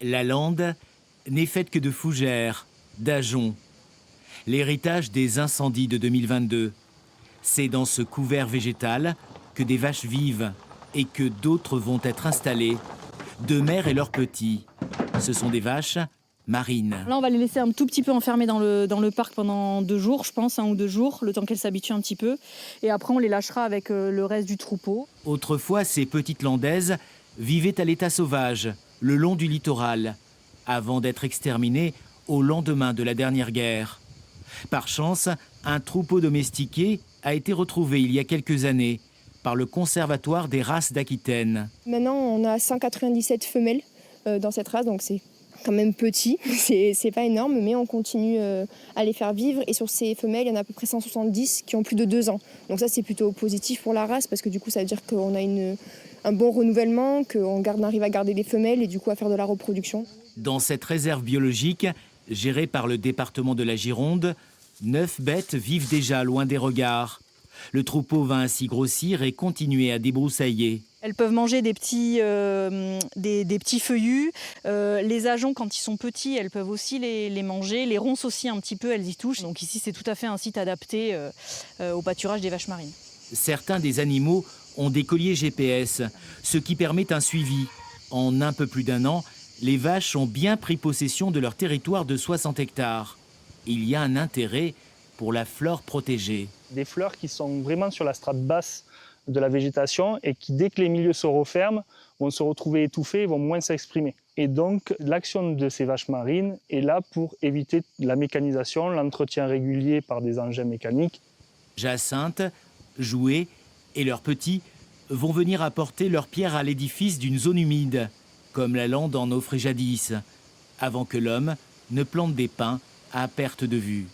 La lande n'est faite que de fougères, d'ajoncs. L'héritage des incendies de 2022. C'est dans ce couvert végétal que des vaches vivent et que d'autres vont être installées, deux mères et leurs petits. Ce sont des vaches marines. Là, on va les laisser un tout petit peu enfermées dans le parc pendant 2 jours, je pense, 1 ou 2 jours, le temps qu'elles s'habituent un petit peu. Et après, on les lâchera avec le reste du troupeau. Autrefois, ces petites landaises vivaient à l'état sauvage, le long du littoral, avant d'être exterminées au lendemain de la dernière guerre. Par chance, un troupeau domestiqué a été retrouvé il y a quelques années par le Conservatoire des races d'Aquitaine. Maintenant, on a 197 femelles dans cette race, donc c'est quand même petit, c'est pas énorme, mais on continue à les faire vivre. Et sur ces femelles, il y en a à peu près 170 qui ont plus de 2 ans. Donc ça, c'est plutôt positif pour la race, parce que du coup, ça veut dire qu'on a un bon renouvellement, qu'on arrive à garder les femelles et du coup à faire de la reproduction. Dans cette réserve biologique, gérée par le département de la Gironde, 9 bêtes vivent déjà loin des regards. Le troupeau va ainsi grossir et continuer à débroussailler. Elles peuvent manger des petits feuillus. Les ajoncs, quand ils sont petits, elles peuvent aussi les manger. Les ronces aussi, un petit peu, elles y touchent. Donc ici, c'est tout à fait un site adapté au pâturage des vaches marines. Certains des animaux ont des colliers GPS, ce qui permet un suivi. En un peu plus d'1 an, les vaches ont bien pris possession de leur territoire de 60 hectares. Il y a un intérêt pour la flore protégée. Des fleurs qui sont vraiment sur la strate basse de la végétation et qui, dès que les milieux se referment, vont se retrouver étouffés et vont moins s'exprimer. Et donc, l'action de ces vaches marines est là pour éviter la mécanisation, l'entretien régulier par des engins mécaniques. Jacinthe, Jouet et leurs petits vont venir apporter leur pierre à l'édifice d'une zone humide, comme la lande en offrait jadis, avant que l'homme ne plante des pins à perte de vue.